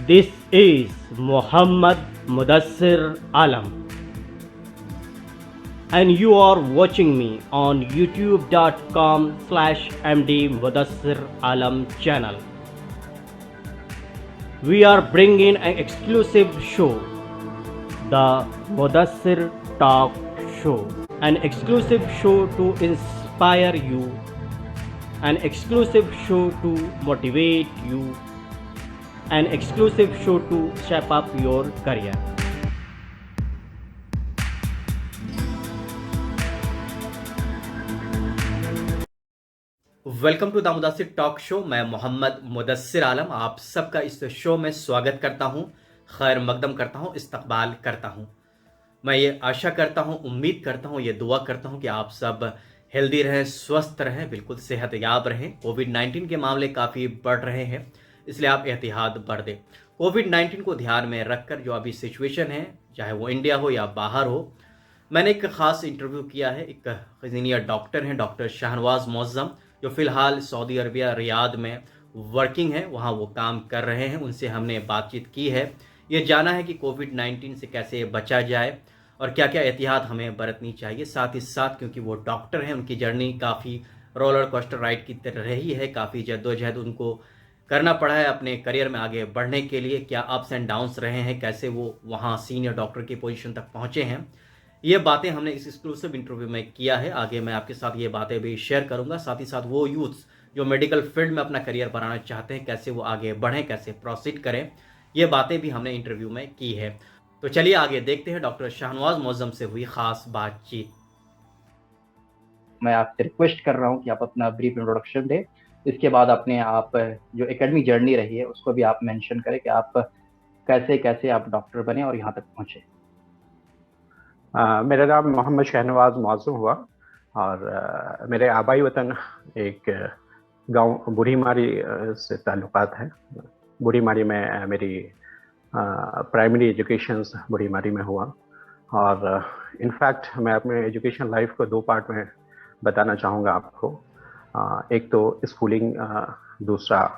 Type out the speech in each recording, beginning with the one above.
This is Muhammad Mudassir Alam, and you are watching me on youtube.com/md Mudassir Alam channel. We are bringing an exclusive show, the Mudassir Talk Show, an exclusive show to inspire you, an exclusive show to motivate you, an exclusive show to shape up your career. Welcome to the Mudassir talk show. मैं मोहम्मद मुदस्सिर आलम आप सबका इस show में स्वागत करता हूं, खैर मकदम करता हूं, इस्तकबाल करता हूं। मैं ये आशा करता हूं, उम्मीद करता हूं, ये दुआ करता हूं कि आप सब हेल्दी रहें, स्वस्थ रहें, बिल्कुल सेहतयाब रहें। कोविड-19 के मामले काफ़ी बढ़ रहे हैं, इसलिए आप एहतियात बरतें। कोविड-19 को ध्यान में रखकर जो अभी सिचुएशन है, चाहे वो इंडिया हो या बाहर हो, मैंने एक ख़ास इंटरव्यू किया है। एक सीनियर डॉक्टर हैं, डॉक्टर शाहनवाज मौज़म, जो फ़िलहाल सऊदी अरबिया रियाद में वर्किंग है, वहाँ वो काम कर रहे हैं। उनसे हमने बातचीत की है, ये जाना है कि कोविड-19 से कैसे बचा जाए और क्या क्या एहतियात हमें बरतनी चाहिए। साथ ही साथ क्योंकि वो डॉक्टर हैं, उनकी जर्नी काफ़ी रोलर कोस्टर राइड की तरह रही है, काफ़ी जद्दोजहद उनको करना पड़ा है अपने करियर में आगे बढ़ने के लिए। क्या अप्स एंड डाउन्स रहे हैं, कैसे वो वहाँ सीनियर डॉक्टर की पोजीशन तक पहुँचे हैं, ये बातें हमने इस एक्सक्लूसिव इंटरव्यू में किया है। आगे मैं आपके साथ ये बातें भी शेयर करूंगा। साथ ही साथ वो यूथ्स जो मेडिकल फील्ड में अपना करियर बनाना चाहते हैं, कैसे वो आगे बढ़ें, कैसे प्रोसीड करें, ये बातें भी हमने इंटरव्यू में की है। तो चलिए आगे देखते हैं डॉक्टर शाहनवाज मौज़म से हुई खास बातचीत। मैं आपसे रिक्वेस्ट कर रहा हूं कि आप अपना ब्रीफ इंट्रोडक्शन दें। इसके बाद अपने आप जो एकेडमिक जर्नी रही है उसको भी आप मेंशन करें कि आप कैसे कैसे आप डॉक्टर बने और यहाँ तक पहुँचे। मेरा नाम मोहम्मद शाहनवाज मौज़म हुआ और मेरे आबाई वतन एक गांव बूढ़ी मारी से ताल्लुकात है। बूढ़ी मारी में मेरी प्राइमरी एजुकेशन बूढ़ी मारी में हुआ और इनफैक्ट मैं अपने एजुकेशन लाइफ को दो पार्ट में बताना चाहूँगा आपको। एक तो स्कूलिंग, दूसरा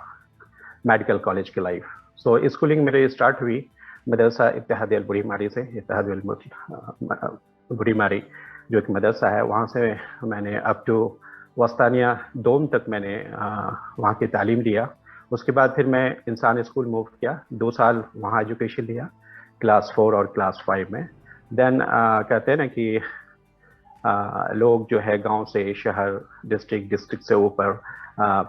मेडिकल कॉलेज की लाइफ। सो स्कूलिंग मेरी स्टार्ट हुई मदरसा इत्तेहादिया बूढ़ी मारी से। इत्तेहादिया बूढ़ी मारी जो एक मदरसा है, वहाँ से मैंने अप टू वस्तानिया दोम तक मैंने वहाँ की तालीम लिया। उसके बाद फिर मैं इंसान स्कूल मूव किया, 2 साल वहाँ एजुकेशन लिया, क्लास 4 और क्लास 5 में। देन कहते हैं ना कि लोग जो है गांव से शहर, डिस्ट्रिक्ट से ऊपर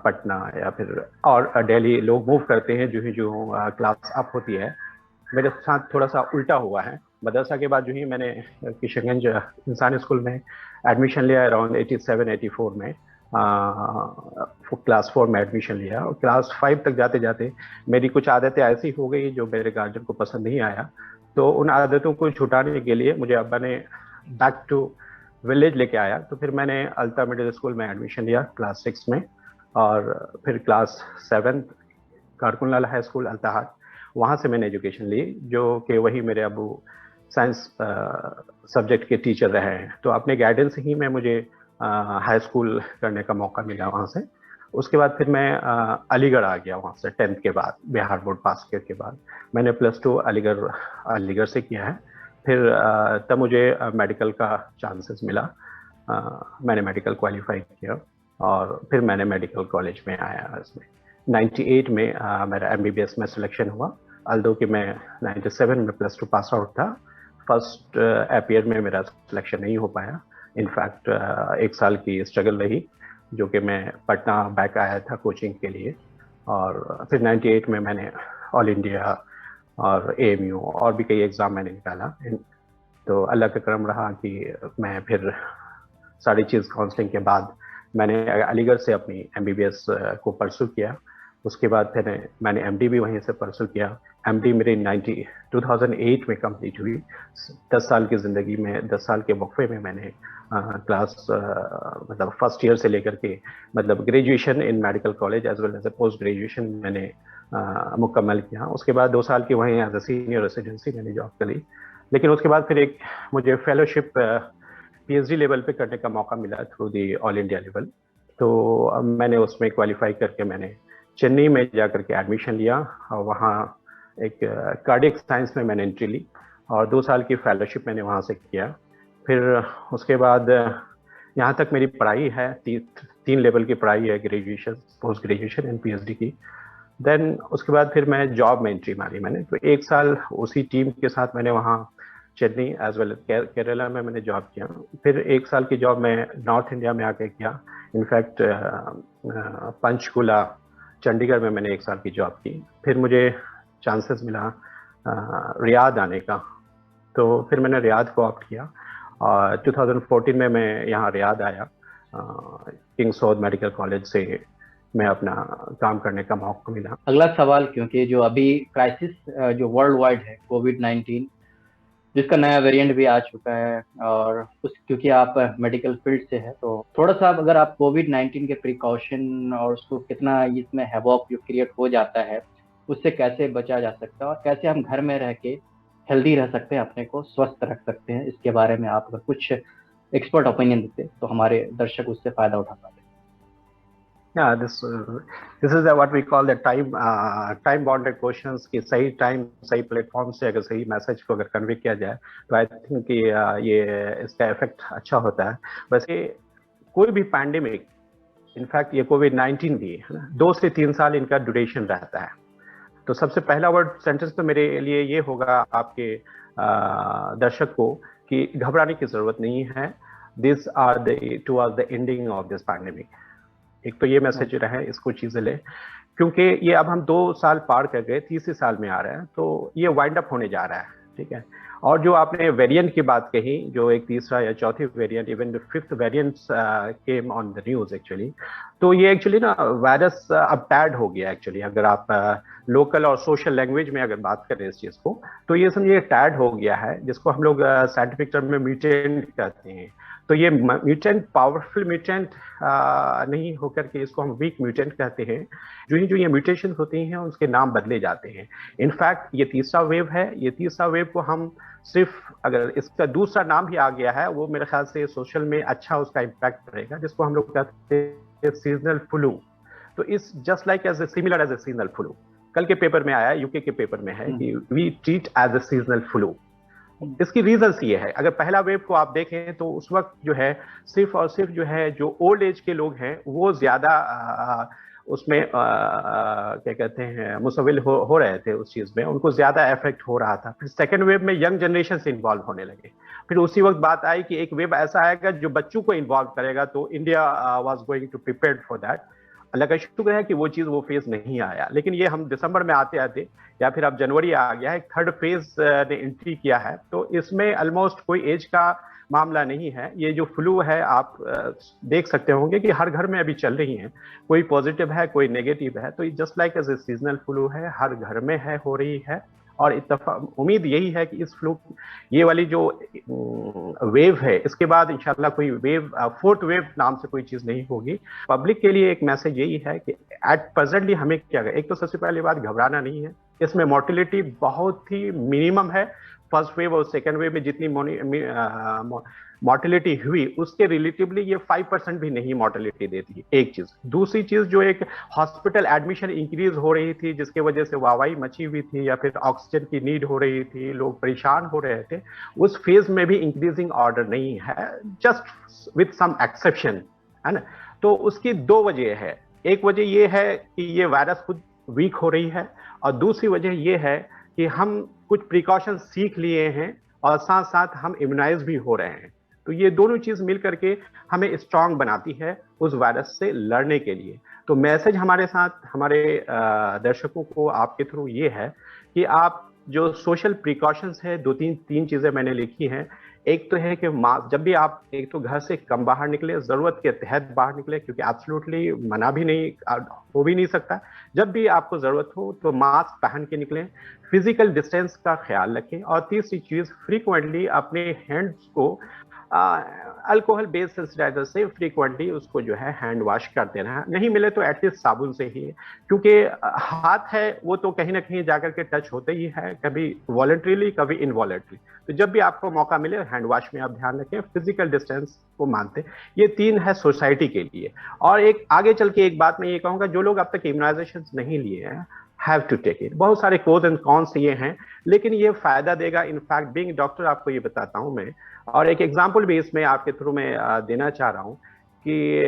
पटना या फिर और दिल्ली लोग मूव करते हैं जो ही जो क्लास अप होती है। मेरे साथ थोड़ा सा उल्टा हुआ है। मदरसा के बाद जो ही मैंने किशनगंज इंसान स्कूल में एडमिशन लिया अराउंड 87-84 में, क्लास 4 में एडमिशन लिया और क्लास 5 तक जाते जाते मेरी कुछ आदतें ऐसी हो गई जो मेरे गार्जियन को पसंद नहीं आया। तो उन आदतों को छुटाने के लिए मुझे अब्बा ने बैक टू विलेज लेके आया। तो फिर मैंने अल्ता मिडिल स्कूल में एडमिशन लिया क्लास 6 में और फिर क्लास 7 कारकुन लाला हाई स्कूल अल्ताहाद, वहाँ से मैंने एजुकेशन ली, जो कि वही मेरे अबू साइंस सब्जेक्ट के टीचर रहे हैं। तो अपने गाइडेंस ही में मुझे हाई स्कूल करने का मौका मिला वहाँ से। उसके बाद फिर मैं अलीगढ़ आ गया। वहाँ से 10th के बाद बिहार बोर्ड पास करने के बाद मैंने +2 अलीगढ़ से किया है। फिर तब मुझे मेडिकल का चांसेस मिला। मैंने मेडिकल क्वालिफाई किया और फिर मैंने मेडिकल कॉलेज में आया। इसमें 98 में मेरा MBBS में सिलेक्शन हुआ, अल्दो कि मैं 97 में +2 पास आउट था। फर्स्ट एपियर में मेरा सिलेक्शन नहीं हो पाया। इनफैक्ट 1 साल की स्ट्रगल रही, जो कि मैं पटना बैक आया था कोचिंग के लिए। और फिर 98 में मैंने ऑल इंडिया और AMU और भी कई एग्ज़ाम मैंने निकाला। तो अल्लाह का करम रहा कि मैं फिर सारी चीज़ काउंसलिंग के बाद मैंने अलीगढ़ से अपनी MBBS को परसू किया। उसके बाद फिर मैंने MD भी वहीं से परसू किया। MD मेरी 2008 में कंप्लीट हुई। 10 साल की ज़िंदगी में 10 साल के वक्फे में मैंने क्लास मतलब फर्स्ट ईयर से लेकर के मतलब graduation in medical college as well as post graduation मैंने मुकम्मल किया। उसके बाद 2 साल की वहीं एज ए सीनियर रेसिडेंसी मैंने जॉब करी। लेकिन उसके बाद फिर एक मुझे फेलोशिप PhD लेवल पे करने का मौका मिला through the all India level. तो मैंने उसमें क्वालिफाई करके मैंने चेन्नई में जा करके एडमिशन लिया और वहाँ एक कार्डियक साइंस में मैंने एंट्री ली और 2 साल की फेलोशिप मैंने वहाँ से किया। फिर उसके बाद यहाँ तक मेरी पढ़ाई है, 3 लेवल की पढ़ाई है, graduation, post graduation and PhD की। देन उसके बाद फिर मैं जॉब में एंट्री मारी मैंने, तो 1 साल उसी टीम के साथ मैंने वहाँ चेन्नई एज वेल केरला में मैंने जॉब किया। फिर 1 साल की जॉब मैं नॉर्थ इंडिया में आके किया, इनफैक्ट पंचकुला, चंडीगढ़ में मैंने 1 साल की जॉब की। फिर मुझे चांसेस मिला रियाद आने का, तो फिर मैंने रियाद को ऑप्ट किया और 2014 में मैं यहाँ रियाद आया। किंग सऊद मेडिकल कॉलेज से मैं अपना काम करने का मौका मिला। अगला सवाल, क्योंकि जो अभी क्राइसिस जो वर्ल्ड वाइड है कोविड-19, जिसका नया वेरिएंट भी आ चुका है, और क्योंकि आप मेडिकल फील्ड से है, तो थोड़ा सा अगर आप कोविड-19 के प्रिकॉशन और उसको कितना इसमें हैवॉक जो क्रिएट हो जाता है उससे कैसे बचा जा सकता है और कैसे हम घर में रह के हेल्दी रह सकते हैं, अपने को स्वस्थ रख सकते हैं, इसके बारे में आप अगर कुछ एक्सपर्ट ओपिनियन देते तो हमारे दर्शक उससे फायदा उठा पाते। Yeah, this is what we call the time bonded questions कि सही टाइम सही प्लेटफॉर्म से अगर सही मैसेज को अगर कन्वे किया जाए तो आई थिंक कि ये इसका इफेक्ट अच्छा होता है। वैसे कोई भी पैंडेमिक, इनफैक्ट ये कोविड-19 भी है ना, 2 से 3 साल इनका ड्यूरेशन रहता है। तो सबसे पहला वर्ड सेंटेंस तो मेरे लिए ये होगा आपके दर्शक को कि घबराने की जरूरत नहीं है। This are towards the ending of this pandemic. एक तो ये मैसेज रहे, इसको चीजें ले, क्योंकि ये अब हम 2 साल पार कर गए, 3 साल में आ रहे हैं, तो ये वाइंड अप होने जा रहा है, ठीक है। और जो आपने वेरिएंट की बात कही, जो एक तीसरा या चौथी variant, even the 5th variant came on the news actually, तो ये एक्चुअली ना वायरस अब टैड हो गया एक्चुअली। अगर आप लोकल और सोशल लैंग्वेज में अगर बात करें इस चीज को, तो ये समझिए टैड हो गया है, जिसको हम लोग साइंटिफिक टर्म में म्यूटेंट कहते हैं। तो ये म्यूटेंट पावरफुल म्यूटेंट नहीं होकर के इसको हम वीक म्यूटेंट कहते हैं। जो ये म्यूटेशन होती हैं उसके नाम बदले जाते हैं। इनफैक्ट ये तीसरा वेव है, ये तीसरा वेव को हम सिर्फ, अगर इसका दूसरा नाम भी आ गया है, वो मेरे ख्याल से सोशल में अच्छा उसका इम्पैक्ट रहेगा, जिसको हम लोग कहते हैं सीजनल फ्लू। तो इस just like as a similar as a seasonal flu, कल के पेपर में आया, यूके के पेपर में है कि we treat as a seasonal flu. इसकी रीजंस ये है, अगर पहला वेव को आप देखें तो उस वक्त जो है सिर्फ और सिर्फ जो है जो ओल्ड एज के लोग हैं वो ज्यादा उसमें क्या कहते हैं मुसविल हो रहे थे उस चीज में, उनको ज्यादा इफेक्ट हो रहा था। फिर सेकेंड वेव में यंग जनरेशन से इन्वॉल्व होने लगे। फिर उसी वक्त बात आई कि एक वेव ऐसा आएगा जो बच्चों को इन्वॉल्व करेगा, तो India was going to prepare for that. Allah का शुक्र है कि वो चीज वो फेज नहीं आया। लेकिन ये हम दिसंबर में आते आते, या फिर अब जनवरी आ गया है, 3rd फेज ने एंट्री किया है, तो इसमें ऑलमोस्ट कोई एज का मामला नहीं है। ये जो फ्लू है आप देख सकते होंगे कि हर घर में अभी चल रही है, कोई पॉजिटिव है कोई नेगेटिव है, तो just like as a seasonal flu है, हर घर में है, हो रही है। और उम्मीद यही है कि इस फ्लू, ये वाली जो वेव है, इसके बाद इंशाल्लाह कोई वेव, 4th वेव नाम से कोई चीज नहीं होगी। पब्लिक के लिए एक मैसेज यही है कि एट प्रेजेंटली हमें क्या, एक तो सबसे पहली बात घबराना नहीं है, इसमें मोर्टिलिटी बहुत ही मिनिमम है। फर्स्ट वेव और सेकेंड वेव में जितनी मोर्टिलिटी हुई उसके रिलेटिवली ये 5% भी नहीं मोर्टिलिटी देती है, एक चीज। दूसरी चीज, जो एक हॉस्पिटल एडमिशन इंक्रीज हो रही थी जिसके वजह से वाहवाही मची हुई थी, या फिर ऑक्सीजन की नीड हो रही थी, लोग परेशान हो रहे थे, उस फेज में भी इंक्रीजिंग ऑर्डर नहीं है, जस्ट विथ सम एक्सेप्शन, है ना। तो उसकी 2 वजह है। एक वजह ये है कि ये वायरस खुद वीक हो रही है, और दूसरी वजह ये है कि हम कुछ प्रिकॉशन सीख लिए हैं और साथ साथ हम इम्यूनाइज भी हो रहे हैं। तो ये दोनों चीज मिल करके हमें स्ट्रांग बनाती है उस वायरस से लड़ने के लिए। तो मैसेज हमारे साथ, हमारे दर्शकों को आपके थ्रू ये है कि आप जो सोशल प्रिकॉशंस है, 2-3 चीजें मैंने लिखी हैं। एक तो है कि जब भी आप एक तो घर से कम बाहर निकले, जरूरत के तहत बाहर निकले, क्योंकि एब्सोल्युटली मना भी नहीं हो भी नहीं सकता। जब भी आपको जरूरत हो तो मास्क पहन के निकलें, फिजिकल डिस्टेंस का ख्याल रखें, और तीसरी चीज, फ्रीक्वेंटली अपने हैंड्स को अल्कोहल बेस्ड सैनिटाइजर से फ्रीक्वेंटली उसको जो है हैंड वॉश करते रहना, नहीं मिले तो एटलीस्ट साबुन से ही, क्योंकि हाथ है वो तो कहीं ना कहीं जाकर के टच होते ही है, कभी वॉलंटरीली कभी इनवॉलंटरी। तो जब भी आपको मौका मिले हैंड वॉश में आप ध्यान रखें, फिजिकल डिस्टेंस को मानते। ये 3 है सोसाइटी के लिए। और एक आगे चल के एक बात मैं ये कहूँगा, जो लोग अब तक इम्यूनाइजेशन नहीं लिए हैं हैव टू टेक इट। बहुत सारे प्रोज एंड कॉन्स ये हैं, लेकिन ये फायदा देगा। इनफैक्ट बीइंग डॉक्टर आपको ये बताता हूं मैं, और एक एग्जांपल भी इसमें आपके थ्रू में देना चाह रहा हूं कि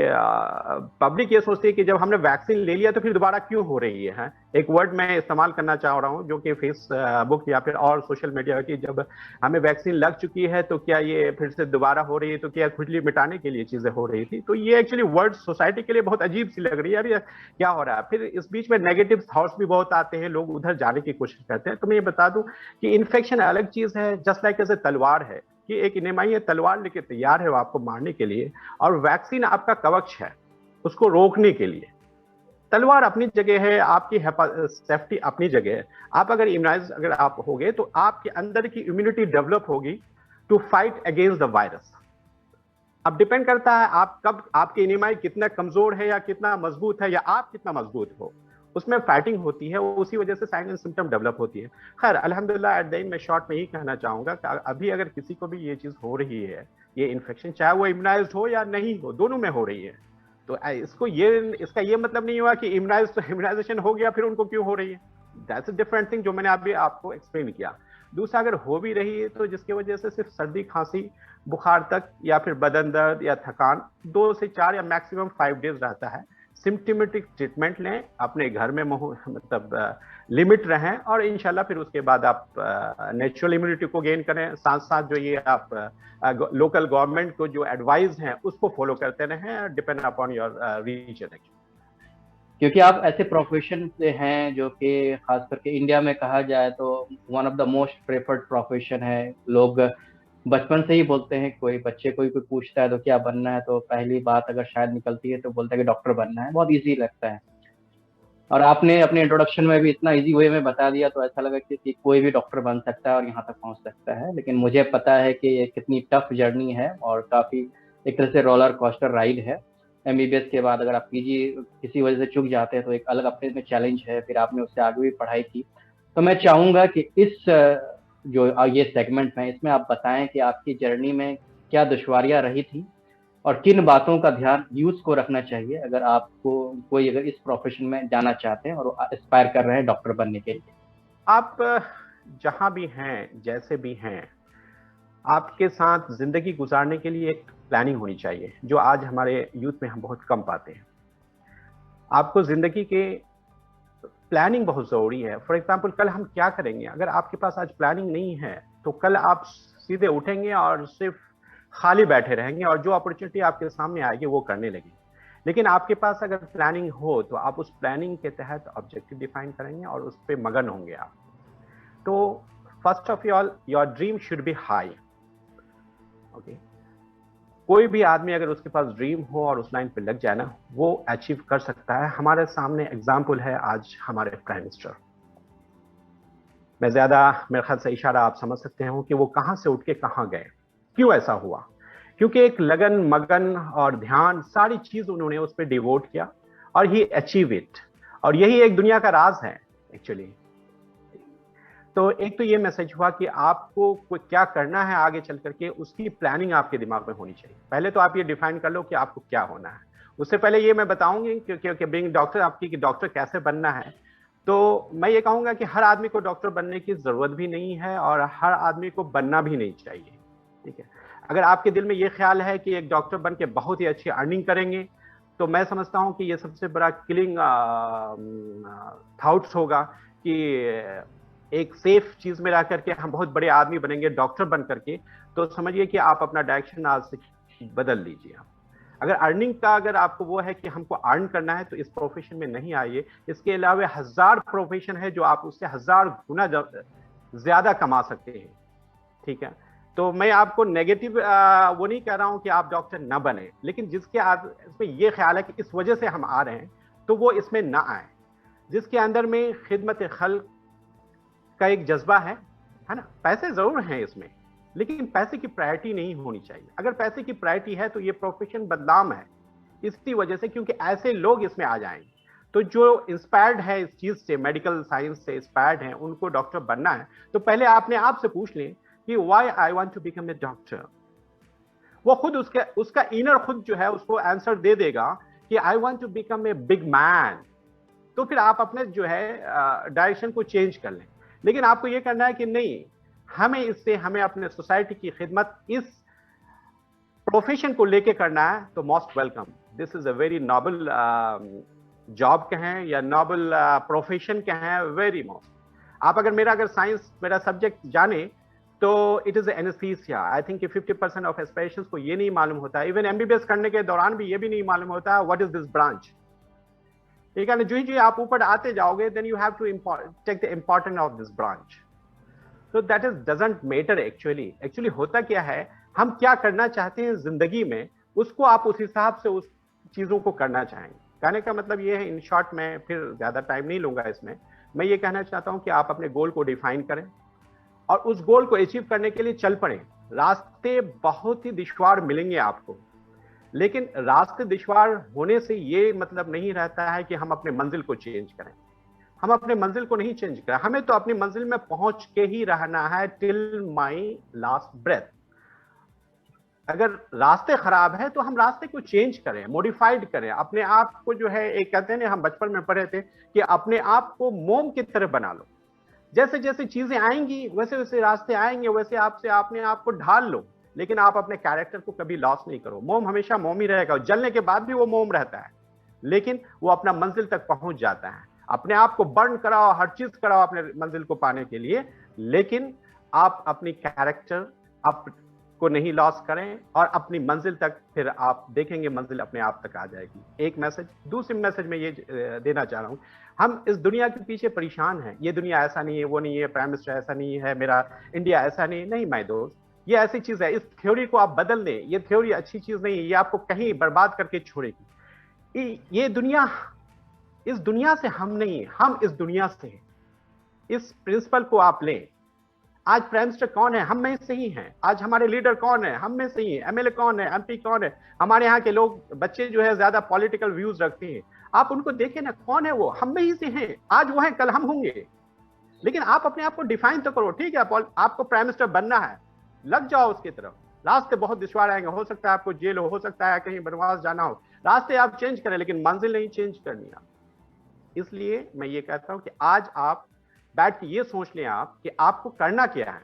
पब्लिक ये सोचती है कि जब हमने वैक्सीन ले लिया तो फिर दोबारा क्यों हो रही है। एक वर्ड मैं इस्तेमाल करना चाह रहा हूं जो कि फेसबुक या फिर और सोशल मीडिया की, जब हमें वैक्सीन लग चुकी है तो क्या ये फिर से दोबारा हो रही है, तो क्या खुजली मिटाने के लिए चीजें हो रही थी। तो ये एक्चुअली वर्ड सोसाइटी के लिए बहुत अजीब सी लग रही है, यार ये क्या हो रहा है। फिर इस बीच में नेगेटिव थॉट्स भी बहुत आते हैं, लोग उधर जाने की कोशिश करते हैं। तो मैं ये बता दूं कि इन्फेक्शन अलग चीज है, जस्ट लाइक एज ए तलवार है कि एक इनेमाई तलवार लेके तैयार है वो आपको मारने के लिए, और वैक्सीन आपका कवच है उसको रोकने के लिए। तलवार अपनी जगह है, आपकी सेफ्टी अपनी जगह है। आप अगर इम्यूनाइज अगर आप होगे तो आपके अंदर की इम्यूनिटी डेवलप होगी to fight against the virus. अब डिपेंड करता है आप कब, आपकी इनेमाई कितना कमजोर है या कितना मजबूत है, या आप कितना मजबूत हो, उसमें फाइटिंग होती है, उसी वजह से साइन एंड सिम्टम डेवलप होती है। खैर अल्हम्दुलिल्लाह एट द एंड मैं शॉर्ट में ही कहना चाहूंगा कि अभी अगर किसी को भी ये चीज हो रही है, ये इन्फेक्शन, चाहे वो इम्यूनाइज्ड हो या नहीं हो, दोनों में हो रही है, तो इसका ये मतलब नहीं हुआ कि इम्यूनाइजेशन हो गया फिर उनको क्यों हो रही है। दैट्स अ डिफरेंट थिंग जो मैंने अभी आपको एक्सप्लेन किया। दूसरा, अगर हो भी रही है तो जिसकी वजह से सिर्फ सर्दी खांसी बुखार तक या फिर बदन दर्द या थकान 2 से 4 या मैक्सिमम 5 डेज रहता है। सिम्टमेटिक ट्रीटमेंट लें, अपने घर में मतलब लिमिट रहें, और इंशाल्लाह फिर उसके बाद आप नेचुरल इम्यूनिटी को गेन करें। साथ साथ जो ये आप लोकल गवर्नमेंट को जो एडवाइस हैं उसको फॉलो करते रहें, डिपेंड अपॉन योर रीजन। क्योंकि आप ऐसे प्रोफेशन से हैं जो कि खास करके इंडिया में कहा जाए तो one of the most preferred profession है। लोग बचपन से ही बोलते हैं, कोई बच्चे कोई पूछता है तो क्या बनना है, तो पहली बात अगर शायद निकलती है तो बोलता है कि डॉक्टर बनना है। बहुत इजी लगता है, और आपने अपने इंट्रोडक्शन में भी इतना इजी वे में बता दिया तो ऐसा लगा कि कोई भी डॉक्टर बन सकता है और यहाँ तक पहुँच सकता है। लेकिन मुझे पता है कि ये कितनी टफ जर्नी है और काफ़ी एक तरह से रोलर कोस्टर राइड है। एमबीबीएस के बाद अगर आप पीजी किसी वजह से चूक जाते हैं तो एक अलग अपने में चैलेंज है, फिर आपने उससे आगे भी पढ़ाई की। तो मैं चाहूँगा कि इस जो ये सेगमेंट में इसमें आप बताएं कि आपकी जर्नी में क्या दुश्वारियाँ रही थी और किन बातों का ध्यान यूथ को रखना चाहिए अगर आपको कोई अगर इस प्रोफेशन में जाना चाहते हैं और एस्पायर कर रहे हैं डॉक्टर बनने के लिए। आप जहां भी हैं, जैसे भी हैं, आपके साथ जिंदगी गुजारने के लिए एक प्लानिंग होनी चाहिए, जो आज हमारे यूथ में हम बहुत कम पाते हैं। आपको जिंदगी के प्लानिंग बहुत जरूरी है। फॉर एग्जाम्पल, कल हम क्या करेंगे, अगर आपके पास आज प्लानिंग नहीं है तो कल आप सीधे उठेंगे और सिर्फ खाली बैठे रहेंगे और जो अपॉर्चुनिटी आपके सामने आएगी वो करने लगेंगे। लेकिन आपके पास अगर प्लानिंग हो तो आप उस प्लानिंग के तहत ऑब्जेक्टिव डिफाइन करेंगे और उस पर मगन होंगे आप। तो first of all, your dream should be high. Okay, कोई भी आदमी अगर उसके पास ड्रीम हो और उस लाइन पे लग जाए ना, वो अचीव कर सकता है। हमारे सामने एग्जाम्पल है आज हमारे प्राइम मिनिस्टर। मैं ज्यादा, मेरे ख्याल से इशारा आप समझ सकते हो कि वो कहां से उठ के कहां गए, क्यों ऐसा हुआ। क्योंकि एक लगन, मगन और ध्यान, सारी चीज उन्होंने उस पर डिवोट किया और ही अचीव इट। और यही एक दुनिया का राज है एक्चुअली। तो एक तो ये मैसेज हुआ कि आपको कोई क्या करना है आगे चल करके, उसकी प्लानिंग आपके दिमाग में होनी चाहिए। पहले तो आप ये डिफाइन कर लो कि आपको क्या होना है। उससे पहले ये मैं बताऊंगी क्योंकि बीइंग डॉक्टर आपकी, कि डॉक्टर कैसे बनना है, तो मैं ये कहूंगा कि हर आदमी को डॉक्टर बनने की जरूरत भी नहीं है और हर आदमी को बनना भी नहीं चाहिए। ठीक है, अगर आपके दिल में ये ख्याल है कि एक डॉक्टर बन के बहुत ही अच्छी अर्निंग करेंगे, तो मैं समझता हूं कि ये सबसे बड़ा किलिंग थॉट्स होगा कि एक सेफ चीज में रह करके हम बहुत बड़े आदमी बनेंगे डॉक्टर बन करके। तो समझिए कि आप अपना डायरेक्शन आज से बदल लीजिए। अगर अर्निंग का, अगर आपको वो है कि हमको अर्न करना है, तो इस प्रोफेशन में नहीं आइए। इसके अलावा 1000 प्रोफेशन है जो आप उससे 1000 गुना ज्यादा कमा सकते हैं। ठीक है, तो मैं आपको नेगेटिव वो नहीं कह रहा हूं कि आप डॉक्टर ना बने, लेकिन जिसके इसमें ये ख्याल है कि इस वजह से हम आ रहे हैं, तो वो इसमें ना आए। जिसके अंदर में खिदमत खल्क का एक जज्बा है ना, पैसे जरूर हैं इसमें, लेकिन पैसे की प्रायोरिटी नहीं होनी चाहिए। अगर पैसे की प्रायोरिटी है तो ये प्रोफेशन बदनाम है इसी वजह से, क्योंकि ऐसे लोग इसमें आ जाएंगे। तो जो इंस्पायर्ड है इस चीज से, मेडिकल साइंस से इंस्पायर्ड है, उनको डॉक्टर बनना है, तो पहले आपने आप से पूछ लें कि why I want to become a doctor. वो खुद उसका इनर खुद जो है उसको आंसर दे देगा कि I want to become a big man. तो फिर आप अपने जो है डायरेक्शन को चेंज कर लें। लेकिन आपको ये करना है कि नहीं, हमें अपने सोसाइटी की खिदमत इस प्रोफेशन को लेके करना है, तो most welcome. This is a very noble job कहें या नोबल प्रोफेशन कहें, वेरी मोस्ट। आप अगर साइंस मेरा सब्जेक्ट जाने तो it is anaesthesia. I think 50% of aspirations को ये नहीं मालूम होता, इवन एमबीबीएस करने के दौरान भी ये भी नहीं मालूम होता व्हाट इज दिस ब्रांच। ठीक है ना, जो ही आप ऊपर आते जाओगे then you have to take the importance of this branch. तो that is doesn't matter actually होता क्या है, हम क्या करना चाहते हैं जिंदगी में, उसको आप उस हिसाब से उस चीजों को करना चाहेंगे। कहने का मतलब ये है, इन शॉर्ट में फिर ज्यादा टाइम नहीं लूंगा इसमें, मैं ये कहना चाहता हूं कि आप अपने गोल को डिफाइन करें और उस गोल को अचीव करने के लिए चल पड़े। रास्ते बहुत ही दुश्वार मिलेंगे आपको, लेकिन रास्ते दुश्वार होने से ये मतलब नहीं रहता है कि हम अपने मंजिल को चेंज करें। हम अपने मंजिल को नहीं चेंज करें, हमें तो अपनी मंजिल में पहुंच के ही रहना है टिल माई लास्ट ब्रेथ। अगर रास्ते खराब है तो हम रास्ते को चेंज करें, मॉडिफाइड करें, अपने आप को जो है, एक कहते हैं ना, हम बचपन में पढ़े थे कि अपने आप को मोम की तरह बना लो। जैसे जैसे चीजें आएंगी वैसे वैसे रास्ते आएंगे, वैसे आपसे अपने आप को ढाल लो, लेकिन आप अपने कैरेक्टर को कभी लॉस नहीं करो। मोम हमेशा मोम ही रहेगा, जलने के बाद भी वो मोम रहता है, लेकिन वो अपना मंजिल तक पहुंच जाता है। अपने आप को बर्न कराओ, हर चीज कराओ अपने मंजिल को पाने के लिए, लेकिन आप अपनी कैरेक्टर को नहीं लॉस करें और अपनी मंजिल तक फिर आप देखेंगे मंजिल अपने आप तक आ जाएगी। एक मैसेज। दूसरी मैसेज मैं ये देना चाह रहा हूं, हम इस दुनिया के पीछे परेशान हैं, ये दुनिया ऐसा नहीं है, वो नहीं है, प्राइम मिनिस्टर ऐसा नहीं है, मेरा इंडिया ऐसा नहीं माय दोस्त, ये ऐसी चीज है। इस थ्योरी को आप बदल दें, ये थ्योरी अच्छी चीज नहीं है, ये आपको कहीं बर्बाद करके छोड़ेगी। ये दुनिया, इस दुनिया से हम नहीं है, हम इस दुनिया से हैं। इस प्रिंसिपल को आप लें। आज प्राइम मिनिस्टर कौन है? हम में से ही हैं। आज हमारे लीडर कौन है? हम में से ही है। एमएलए कौन है? एमपी कौन है? हमारे यहाँ के लोग, बच्चे जो है ज्यादा पॉलिटिकल व्यूज रखते हैं, आप उनको देखें ना, कौन है वो? हम में ही से हैं। आज वो है, कल हम होंगे। लेकिन आप अपने आप को डिफाइन तो करो। ठीक है, आपको प्राइम मिनिस्टर बनना है, लग जाओ उसकी तरफ। रास्ते बहुत दुश्वार आएंगे, हो सकता है आपको जेल हो सकता है कहीं बनवास जाना हो, रास्ते आप चेंज करें, लेकिन मंजिल नहीं चेंज करनी आप। इसलिए मैं ये कहता हूं कि आज आप बैठ के ये सोच लें आप कि आपको करना क्या है।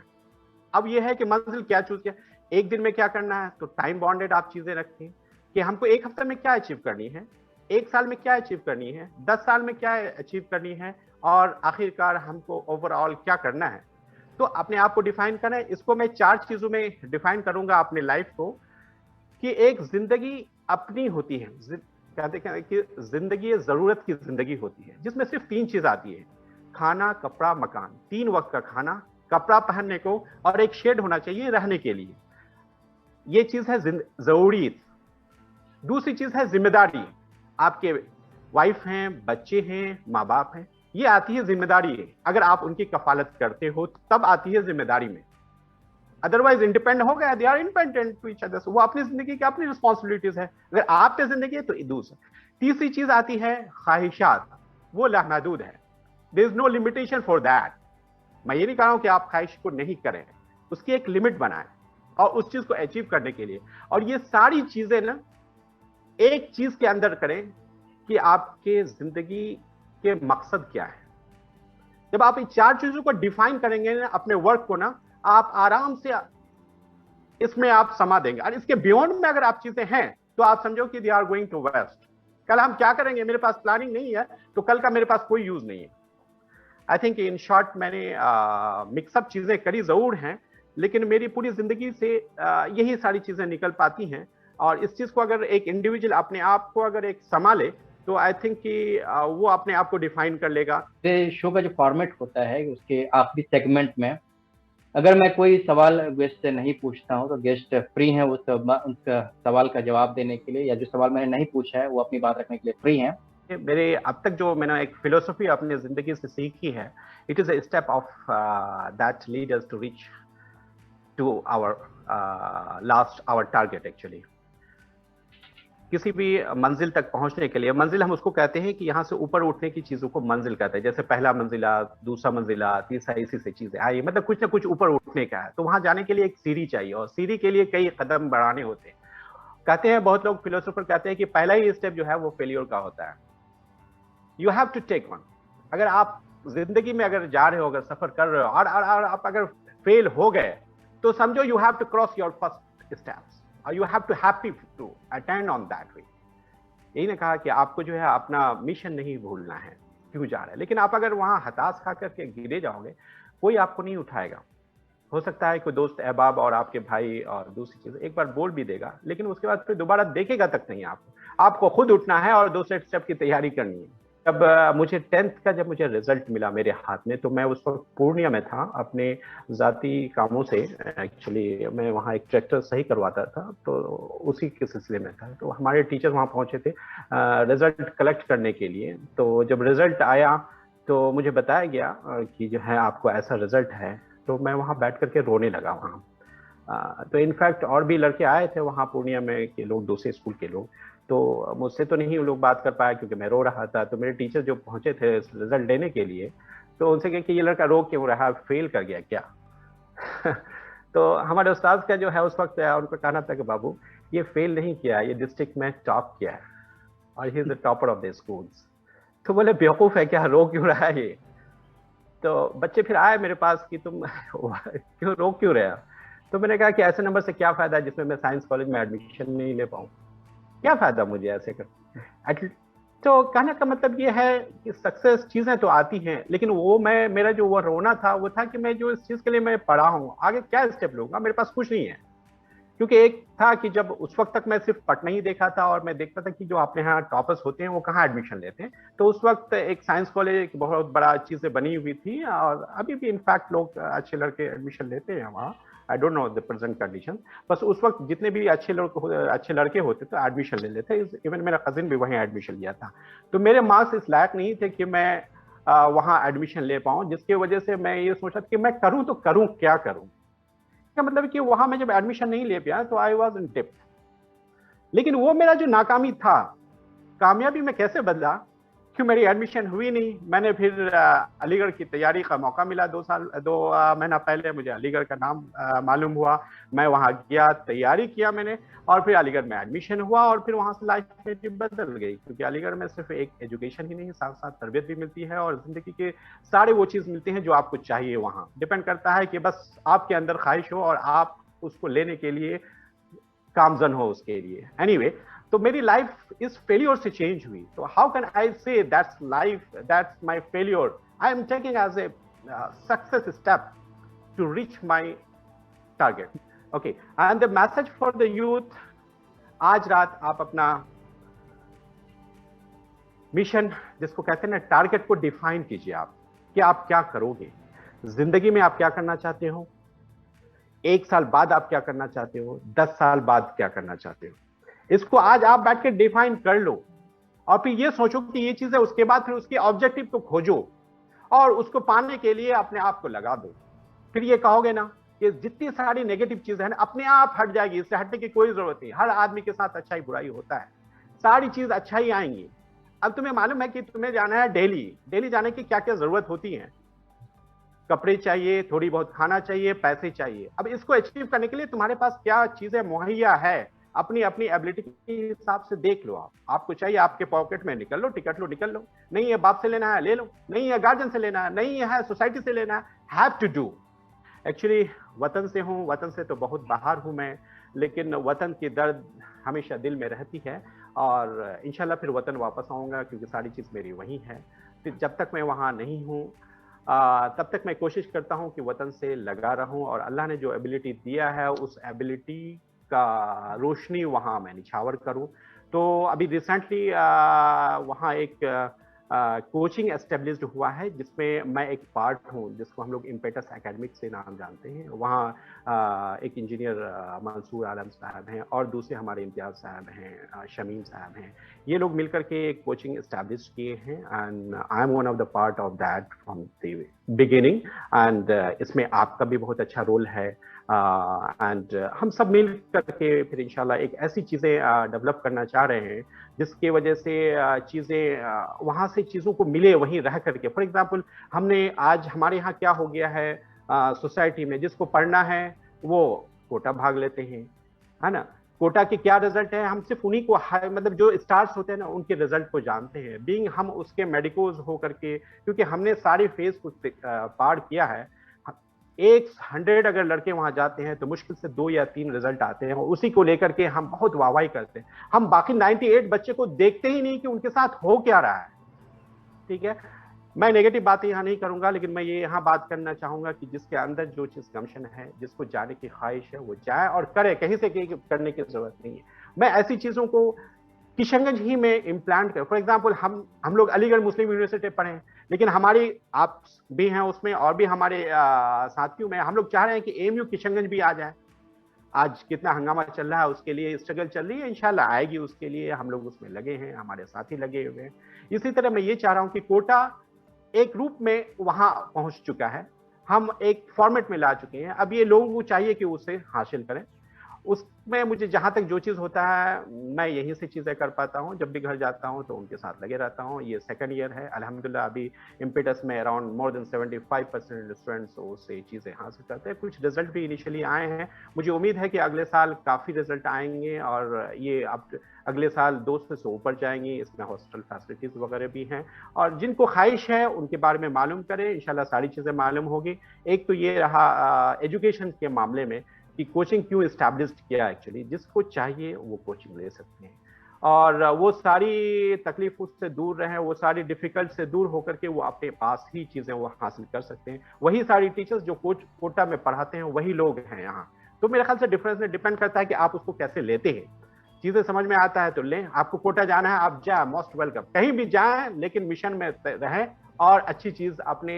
अब ये है कि मंजिल क्या चूज किया, एक दिन में क्या करना है, तो टाइम बॉन्डेड आप चीजें रखें कि हमको एक हफ्ते में क्या अचीव करनी है, एक साल में क्या अचीव करनी है, 10 साल में क्या अचीव करनी है, और आखिरकार हमको ओवरऑल क्या करना है। तो अपने आप को डिफाइन करें। इसको मैं 4 चीजों में डिफाइन करूंगा अपने लाइफ को, कि एक जिंदगी अपनी होती है, कहते हैं कि जिंदगी जरूरत की जिंदगी होती है, जिसमें सिर्फ 3 चीज आती है, खाना, कपड़ा, मकान। 3 वक्त का खाना, कपड़ा पहनने को, और एक शेड होना चाहिए रहने के लिए। ये चीज है जरूरी। दूसरी चीज है जिम्मेदारी। आपके वाइफ हैं, बच्चे हैं, माँ बाप हैं, ये आती है जिम्मेदारी है। अगर आप उनकी कफालत करते हो तब आती है जिम्मेदारी में। अदरवाइज इंडिपेंडेंट हो गया, they are independent to each other, वो अपनी जिंदगी की अपनी रिस्पॉन्सिबिलिटीज है। अगर आपकी जिंदगी है तो दूसरा। तीसरी चीज आती है ख्वाहिशात, वो लामहदूद है, there is no limitation for that. मैं ये नहीं कह रहा हूं कि आप ख्वाहिश को नहीं करें, उसकी एक लिमिट बनाएं और उस चीज को अचीव करने के लिए। और ये सारी चीजें ना एक चीज के अंदर करें कि आपके जिंदगी के मकसद क्या है। जब आप इन 4 चीजों को डिफाइन करेंगे ना अपने वर्क को ना, आप आराम से इसमें आप समा देंगे। और इसके बियॉन्ड में अगर आप चीजें हैं तो आप समझो कि they are going to waste. कल हम क्या करेंगे, मेरे पास प्लानिंग नहीं है तो कल का मेरे पास कोई यूज नहीं है। आई थिंक इन शॉर्ट मैंने मिक्सअप चीजें करी जरूर हैं, लेकिन मेरी पूरी जिंदगी से यही सारी चीजें निकल पाती हैं। और इस चीज को अगर एक इंडिविजुअल अपने आप को अगर एक संभाले तो आई थिंक कि वो अपने आप को डिफाइन कर लेगा। शो का जो फॉर्मेट होता है उसके आखिरी सेगमेंट में अगर मैं कोई सवाल गेस्ट से नहीं पूछता हूं तो गेस्ट फ्री हैं उसका सवाल का जवाब देने के लिए, या जो सवाल मैंने नहीं पूछा है वो अपनी बात रखने के लिए फ्री हैं। मेरे अब तक जो मैंने एक फिलोसफी अपनी जिंदगी से सीखी है, it is a step of that lead us to reach to our target. Actually किसी भी मंजिल तक पहुंचने के लिए, मंजिल हम उसको कहते हैं कि यहाँ से ऊपर उठने की चीजों को मंजिल कहते हैं। जैसे पहला मंजिला, दूसरा मंजिला, तीसरा, इसी से चीजें आई, मतलब कुछ ना कुछ ऊपर उठने का है। तो वहां जाने के लिए एक सीढ़ी चाहिए और सीढ़ी के लिए कई कदम बढ़ाने होते हैं। कहते हैं बहुत लोग, फिलोसोफर कहते हैं कि पहला ही स्टेप जो है वो फेलियर का होता है। You have to take one. अगर आप जिंदगी में अगर जा रहे हो, अगर सफर कर रहे हो और आप अगर फेल हो गए तो समझो you have to cross your first steps और you have to happy to attend on that way. यही ने कहा कि आपको जो है अपना मिशन नहीं भूलना है, क्यों जा रहे हैं। लेकिन आप अगर वहां हताश खा करके गिरे जाओगे, कोई आपको नहीं उठाएगा। हो सकता है कोई दोस्त अहबाब और आपके भाई और दूसरी चीज एक बार बोल भी देगा, लेकिन उसके बाद फिर दोबारा देखेगा तक नहीं। आपको खुद उठना है और दूसरे स्टेप की तैयारी करनी है। जब मुझे 10th का जब मुझे रिजल्ट मिला मेरे हाथ में, तो मैं उस वक्त पूर्णिया में था अपने जाती कामों से। एक्चुअली मैं वहाँ एक ट्रैक्टर सही करवाता था, तो उसी के सिलसिले में था। तो हमारे टीचर वहाँ पहुंचे थे रिजल्ट कलेक्ट करने के लिए। तो जब रिजल्ट आया तो मुझे बताया गया कि जो है आपको ऐसा रिजल्ट है। तो मैं वहाँ बैठ करके रोने लगा वहाँ। तो इनफैक्ट और भी लड़के आए थे वहाँ पूर्णिया में के लोग, दूसरे स्कूल के लोग। तो मुझसे तो नहीं वो लोग बात कर पाए क्योंकि मैं रो रहा था। तो मेरे टीचर जो पहुंचे थे रिजल्ट लेने के लिए, तो उनसे कहा कि ये लड़का रो क्यों रहा, फेल कर गया क्या? तो हमारे उस्ताद का जो है उस वक्त उनका कहना था कि बाबू ये फेल नहीं किया, ये डिस्ट्रिक्ट में टॉप किया है और he is the topper of the schools. तो बोले बेवकूफ है क्या, रो क्यों रहा है ये? तो बच्चे फिर आए मेरे पास कि तुम क्यों रो क्यों रहे हो? तो मैंने कहा कि ऐसे नंबर से क्या फायदा जिसमें मैं साइंस कॉलेज में एडमिशन नहीं ले पाऊँ, क्या फायदा मुझे ऐसे कर। तो कहने का मतलब ये है कि सक्सेस चीजें तो आती हैं, लेकिन वो मेरा जो वो रोना था वो था कि मैं जो इस चीज के लिए मैं पढ़ा हूँ आगे क्या स्टेप लूंगा, मेरे पास कुछ नहीं है। क्योंकि एक था कि जब उस वक्त तक मैं सिर्फ पटना ही देखा था और मैं देखता था कि जो अपने यहाँ टॉपर्स होते हैं वो कहाँ एडमिशन लेते हैं। तो उस वक्त एक साइंस कॉलेज एक बहुत बड़ा चीज़ बनी हुई थी और अभी भी इनफैक्ट लोग अच्छे लड़के एडमिशन लेते हैं वहाँ। I don't know the present condition. बस उस वक्त जितने भी अच्छे लड़के होते तो एडमिशन ले लेते। इवन मेरा कजिन भी वहीं एडमिशन लिया था। तो मेरे मार्क्स इस लायक नहीं थे कि मैं वहाँ एडमिशन ले पाऊँ, जिसकी वजह से मैं ये सोचा कि मैं करूँ तो करूँ क्या करूँ। क्या मतलब कि वहां मैं जब एडमिशन नहीं ले पाया तो आई वाज इन डिप। लेकिन वो मेरा जो नाकामी था, कामयाबी में कैसे बदला कि मेरी एडमिशन हुई नहीं। मैंने फिर अलीगढ़ की तैयारी का मौका मिला। 2 महीना पहले मुझे अलीगढ़ का नाम मालूम हुआ। मैं वहां गया, तैयारी किया मैंने और फिर अलीगढ़ में एडमिशन हुआ और फिर वहां से लाइफ मेरी बदल गई। क्योंकि अलीगढ़ में सिर्फ एक एजुकेशन ही नहीं, साथ साथ तरबियत भी मिलती है और जिंदगी के सारे वो चीज़ मिलती हैं जो आपको चाहिए। वहाँ डिपेंड करता है कि बस आपके अंदर ख्वाहिश हो और आप उसको लेने के लिए कामजन हो उसके लिए। एनीवे, तो मेरी लाइफ इस फेलियर से चेंज हुई। तो how can I say that's life, that's my failure, I am taking as a success step to reach my target. Okay, and the message for the youth, आज रात आप अपना मिशन जिसको कहते हैं ना टारगेट को डिफाइन कीजिए। आप कि आप क्या करोगे जिंदगी में, आप क्या करना चाहते हो, 1 साल बाद आप क्या करना चाहते हो, 10 साल बाद क्या करना चाहते हो। इसको आज आप बैठ के डिफाइन कर लो और फिर ये सोचो कि ये चीज है। उसके बाद फिर उसके ऑब्जेक्टिव को खोजो और उसको पाने के लिए अपने आप को लगा दो। फिर ये कहोगे ना कि जितनी सारी नेगेटिव चीजें हैं ना अपने आप हट जाएगी। इससे हटने की कोई जरूरत नहीं। हर आदमी के साथ अच्छाई बुराई होता है, सारी चीज अच्छा ही आएंगी। अब तुम्हें मालूम है कि तुम्हें जाना है दिल्ली जाने की क्या क्या जरूरत होती है। कपड़े चाहिए, थोड़ी बहुत खाना चाहिए, पैसे चाहिए। अब इसको अचीव करने के लिए तुम्हारे पास क्या चीजें मुहैया है, अपनी अपनी एबिलिटी के हिसाब से देख लो। आपको चाहिए, आपके पॉकेट में निकल लो, टिकट लो, निकल लो। नहीं है बाप से लेना है ले लो, नहीं है गार्जियन से लेना है, नहीं है सोसाइटी से लेना है, हैव टू डू। एक्चुअली वतन से हूँ, वतन से तो बहुत बाहर हूँ मैं, लेकिन वतन की दर्द हमेशा दिल में रहती है और इंशाल्लाह फिर वतन वापस आऊँगा क्योंकि सारी चीज़ मेरी वहीं है। फिर जब तक मैं वहाँ नहीं हूँ तब तक मैं कोशिश करता हूँ कि वतन से लगा रहूँ और अल्लाह ने जो एबिलिटी दिया है उस एबिलिटी का रोशनी वहाँ मैं निछावर करूँ। तो अभी रिसेंटली वहाँ एक कोचिंग एस्टेब्लिश्ड हुआ है जिसमें मैं एक पार्ट हूँ, जिसको हम लोग इम्पेटस एकेडमिक से नाम जानते हैं। वहाँ एक इंजीनियर मंसूर आलम साहब हैं और दूसरे हमारे इम्तियाज़ साहब हैं, शमीम साहब हैं। ये लोग मिलकर के एक कोचिंग एस्टेब्लिश किए हैं and I am one of the part of that from the beginning. And इसमें आपका भी बहुत अच्छा रोल है एंड हम सब मिल करके फिर इंशाल्लाह एक ऐसी चीज़ें डेवलप करना चाह रहे हैं जिसकी वजह से चीज़ें वहाँ से चीज़ों को मिले वहीं रह करके। फॉर एग्जांपल हमने आज हमारे यहाँ क्या हो गया है सोसाइटी में, जिसको पढ़ना है वो कोटा भाग लेते हैं, है ना। कोटा के क्या रिजल्ट है, हम सिर्फ उन्हीं को मतलब जो स्टार्स होते हैं ना उनके रिजल्ट को जानते हैं, बीइंग हम उसके मेडिकोज हो करके, क्योंकि हमने सारी फेज को पार किया है। 100 अगर लड़के वहां जाते हैं तो मुश्किल से 2 या 3 रिजल्ट आते हैं, और उसी को लेकर के हम बहुत वाहवाही करते हैं। हम बाकी 98 बच्चे को देखते ही नहीं कि उनके साथ हो क्या रहा है। ठीक है, मैं नेगेटिव बातें यहाँ नहीं करूंगा, लेकिन मैं ये यहाँ बात करना चाहूंगा कि जिसके अंदर जो चीज गमशन है, जिसको जाने की ख्वाहिश है, वो जाए और करे, कहीं से कहीं करने की जरूरत नहीं है। मैं ऐसी चीजों को किशनगंज ही में इम्प्लांट करें। फॉर एग्जाम्पल हम लोग अलीगढ़ मुस्लिम यूनिवर्सिटी पढ़े, लेकिन हमारी आप भी हैं उसमें और भी हमारे साथियों में, हम लोग चाह रहे हैं कि एमयू किशनगंज भी आ जाए। आज कितना हंगामा चल रहा है, उसके लिए स्ट्रगल चल रही है, इंशाल्लाह आएगी, उसके लिए हम लोग उसमें लगे हैं, हमारे साथी लगे हुए हैं। इसी तरह मैं ये चाह रहा हूँ कि कोटा एक रूप में वहां पहुंच चुका है, हम एक फॉर्मेट में ला चुके हैं, अब ये लोगों को चाहिए कि उसे हासिल करें। उसमें मुझे जहां तक जो चीज होता है मैं यहीं से चीजें कर पाता हूं, जब भी घर जाता हूं तो उनके साथ लगे रहता हूं। ये सेकंड ईयर है अल्हम्दुलिल्लाह, अभी इम्पेटस में अराउंड मोर देन 75% स्टूडेंट्स उससे चीजें हासिल करते हैं। कुछ रिजल्ट भी इनिशियली आए हैं, मुझे उम्मीद है कि अगले साल काफी रिजल्ट आएंगे और ये अब अगले साल 200 से ऊपर जाएंगे। इसमें हॉस्टल फैसिलिटीज वगैरह भी हैं, और जिनको ख्वाहिश है उनके बारे में मालूम करें, इंशाल्लाह सारी चीजें मालूम होगी। एक तो ये रहा एजुकेशन के मामले में कि कोचिंग क्यों इस्टेब्लिश किया, एक्चुअली जिसको चाहिए वो कोचिंग ले सकते हैं, और वो सारी तकलीफ से दूर रहें, वो सारी डिफिकल्ट से दूर होकर के वो अपने पास ही चीजें वो हासिल कर सकते हैं। वही सारी टीचर्स जो कोटा में पढ़ाते हैं वही लोग हैं यहाँ। तो मेरे ख्याल से डिफरेंस डिपेंड करता है कि आप उसको कैसे लेते हैं। चीजें समझ में आता है तो लें, आपको कोटा जाना है आप जाए, मोस्ट वेलकम, कहीं भी जाए, लेकिन मिशन में रहें और अच्छी चीज अपने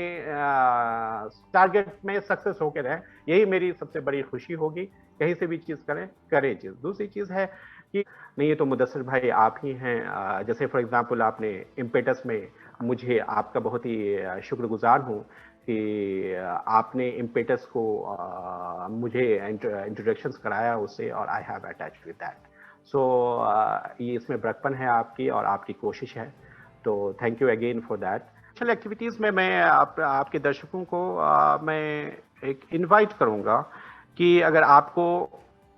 टारगेट में सक्सेस होकर रहे, यही मेरी सबसे बड़ी खुशी होगी। कहीं से भी चीज करें चीज। दूसरी चीज है कि नहीं, ये तो मुदस्सिर भाई आप ही हैं, जैसे फॉर एग्जांपल आपने इम्पेटस में, मुझे आपका बहुत ही शुक्रगुजार हूँ कि आपने इम्पेटस को मुझे इंट्रोडक्शंस कराया उससे, और I have attached with that. So ये इसमें बड़कपन है आपकी और आपकी कोशिश है, तो thank you again for that. Social activities में मैं आपके दर्शकों को मैं एक इनवाइट करूंगा कि अगर आपको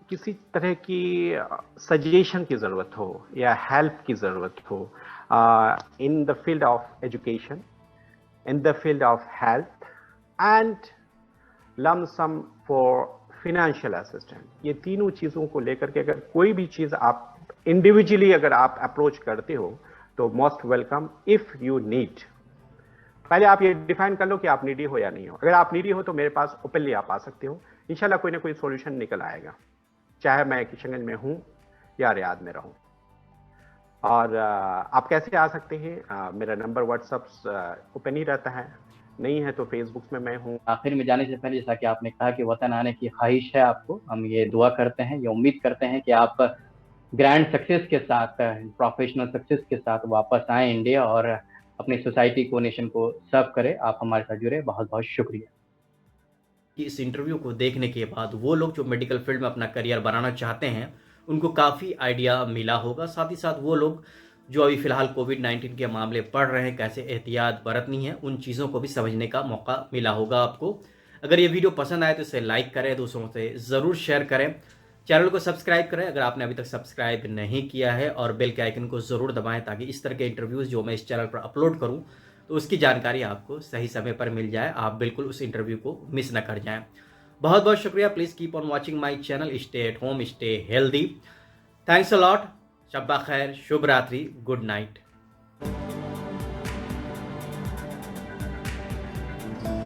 किसी तरह की सजेशन की ज़रूरत हो या हेल्प की ज़रूरत हो in the field of education, in the field of health and lump sum for financial assistant, ये तीनों चीज़ों को लेकर के अगर कोई भी चीज़ आप इंडिविजुअली अगर आप अप्रोच करते हो तो most welcome. If you need, पहले आप ये डिफाइन कर लो कि आप नीडी हो या नहीं हो। अगर आप नीडी हो तो मेरे पास ओपनली आप आ सकते हो, इंशाल्लाह कोई ना कोई सॉल्यूशन निकल आएगा, चाहे मैं किशनगंज में हूँ या रियाद में रहूँ। और आप कैसे आ सकते हैं, मेरा नंबर व्हाट्सअप ओपन ही रहता है, नहीं है तो फेसबुक में मैं हूँ। आखिर में जाने से पहले, जैसा कि आपने कहा कि वतन आने की ख्वाहिश है आपको, हम ये दुआ करते हैं, ये उम्मीद करते हैं कि आप ग्रैंड सक्सेस के साथ, प्रोफेशनल सक्सेस के साथ वापस आए इंडिया और अपनी सोसाइटी को, नेशन को सर्व करें। आप हमारे साथ जुड़े, बहुत बहुत शुक्रिया। कि इस इंटरव्यू को देखने के बाद वो लोग जो मेडिकल फील्ड में अपना करियर बनाना चाहते हैं उनको काफ़ी आइडिया मिला होगा। साथ ही साथ वो लोग जो अभी फ़िलहाल कोविड-19 के मामले पढ़ रहे हैं, कैसे एहतियात बरतनी है, उन चीज़ों को भी समझने का मौका मिला होगा आपको। अगर ये वीडियो पसंद आए तो इसे लाइक करें, दूसरों से ज़रूर शेयर करें, चैनल को सब्सक्राइब करें अगर आपने अभी तक सब्सक्राइब नहीं किया है, और बेल के आइकन को ज़रूर दबाएं ताकि इस तरह के इंटरव्यूज़ जो मैं इस चैनल पर अपलोड करूं तो उसकी जानकारी आपको सही समय पर मिल जाए, आप बिल्कुल उस इंटरव्यू को मिस ना कर जाएं। बहुत बहुत शुक्रिया। Please keep on watching my channel. Stay at home, stay healthy. Thanks a lot. शब्बा खैर, शुभ रात्रि, गुड नाइट।